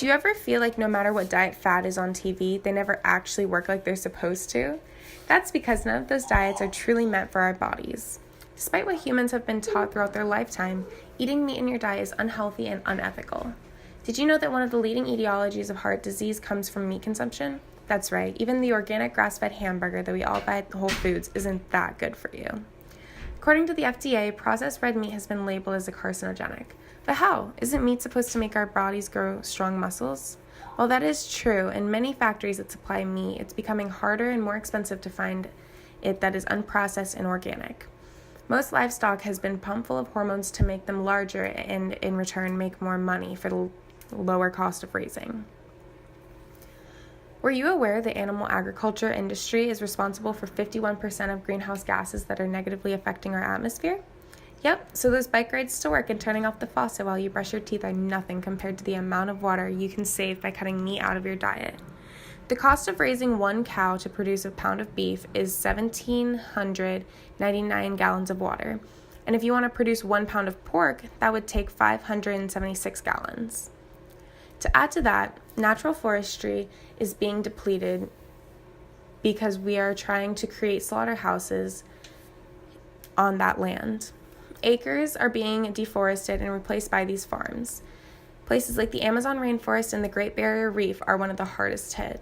Do you ever feel like no matter what diet fad is on TV, they never actually work like they're supposed to? That's because none of those diets are truly meant for our bodies. Despite what humans have been taught throughout their lifetime, eating meat in your diet is unhealthy and unethical. Did you know that one of the leading etiologies of heart disease comes from meat consumption? That's right, even the organic grass-fed hamburger that we all buy at Whole Foods isn't that good for you. According to the FDA, processed red meat has been labeled as a carcinogenic. But how? Isn't meat supposed to make our bodies grow strong muscles? While that is true, in many factories that supply meat, it's becoming harder and more expensive to find it that is unprocessed and organic. Most livestock has been pumped full of hormones to make them larger and in return make more money for the lower cost of raising. Were you aware the animal agriculture industry is responsible for 51% of greenhouse gases that are negatively affecting our atmosphere? Yep, so those bike rides to work and turning off the faucet while you brush your teeth are nothing compared to the amount of water you can save by cutting meat out of your diet. The cost of raising one cow to produce a pound of beef is 1,799 gallons of water. And if you want to produce 1 pound of pork, that would take 576 gallons. To add to that, natural forestry is being depleted because we are trying to create slaughterhouses on that land. Acres are being deforested and replaced by these farms. Places like the Amazon rainforest and the Great Barrier Reef are one of the hardest hit.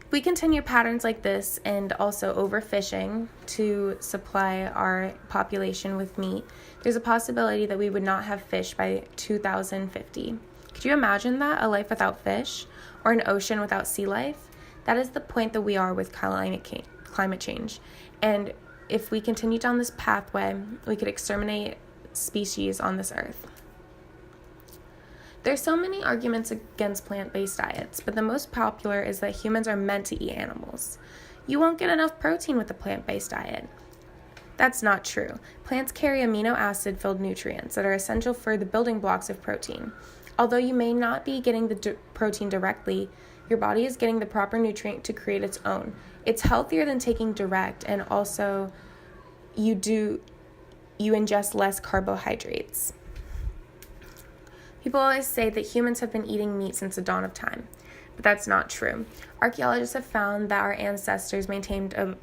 If we continue patterns like this and also overfishing to supply our population with meat, there's a possibility that we would not have fish by 2050. Could you imagine that? A life without fish? Or an ocean without sea life? That is the point that we are with climate change. And if we continue down this pathway, we could exterminate species on this earth. There's so many arguments against plant-based diets, but the most popular is that humans are meant to eat animals. You won't get enough protein with a plant-based diet. That's not true. Plants carry amino acid-filled nutrients that are essential for the building blocks of protein. Although you may not be getting the protein directly, your body is getting the proper nutrient to create its own. It's healthier than taking direct, and also you ingest less carbohydrates. People always say that humans have been eating meat since the dawn of time, but that's not true. Archaeologists have found that our ancestors maintained a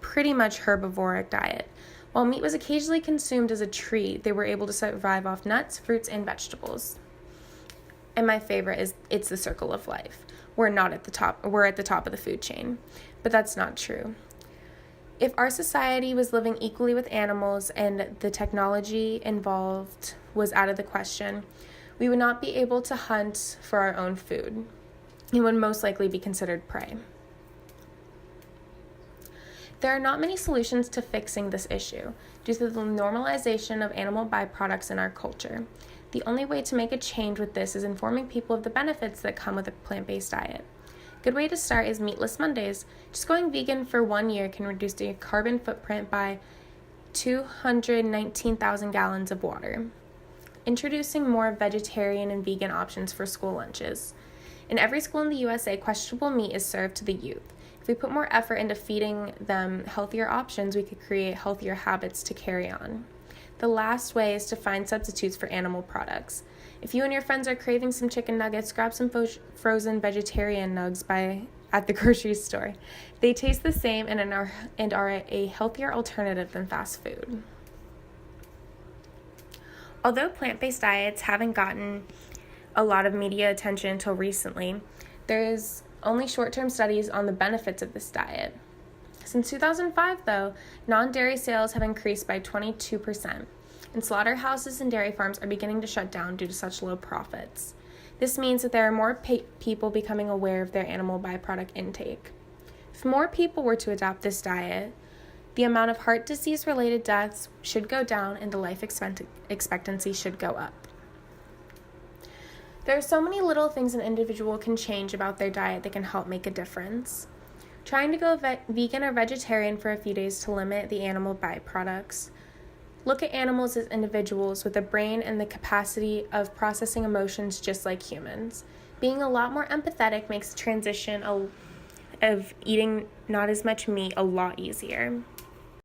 pretty much herbivoric diet. While meat was occasionally consumed as a treat, they were able to survive off nuts, fruits, and vegetables. And my favorite is it's the circle of life. We're at the top of the food chain, but that's not true. If our society was living equally with animals and the technology involved was out of the question, we would not be able to hunt for our own food and would most likely be considered prey. There are not many solutions to fixing this issue due to the normalization of animal byproducts in our culture. The only way to make a change with this is informing people of the benefits that come with a plant-based diet. A good way to start is Meatless Mondays. Just going vegan for 1 year can reduce the carbon footprint by 219,000 gallons of water. Introducing more vegetarian and vegan options for school lunches. In every school in the USA, questionable meat is served to the youth. If we put more effort into feeding them healthier options, we could create healthier habits to carry on. The last way is to find substitutes for animal products. If you and your friends are craving some chicken nuggets, grab some frozen vegetarian nugs at the grocery store. They taste the same and are a healthier alternative than fast food. Although plant-based diets haven't gotten a lot of media attention until recently, there is only short-term studies on the benefits of this diet. Since 2005, though, non-dairy sales have increased by 22%, and slaughterhouses and dairy farms are beginning to shut down due to such low profits. This means that there are more people becoming aware of their animal byproduct intake. If more people were to adopt this diet, the amount of heart disease-related deaths should go down and the life expectancy should go up. There are so many little things an individual can change about their diet that can help make a difference. Trying to go vegan or vegetarian for a few days to limit the animal byproducts. Look at animals as individuals with a brain and the capacity of processing emotions just like humans. Being a lot more empathetic makes the transition of eating not as much meat a lot easier.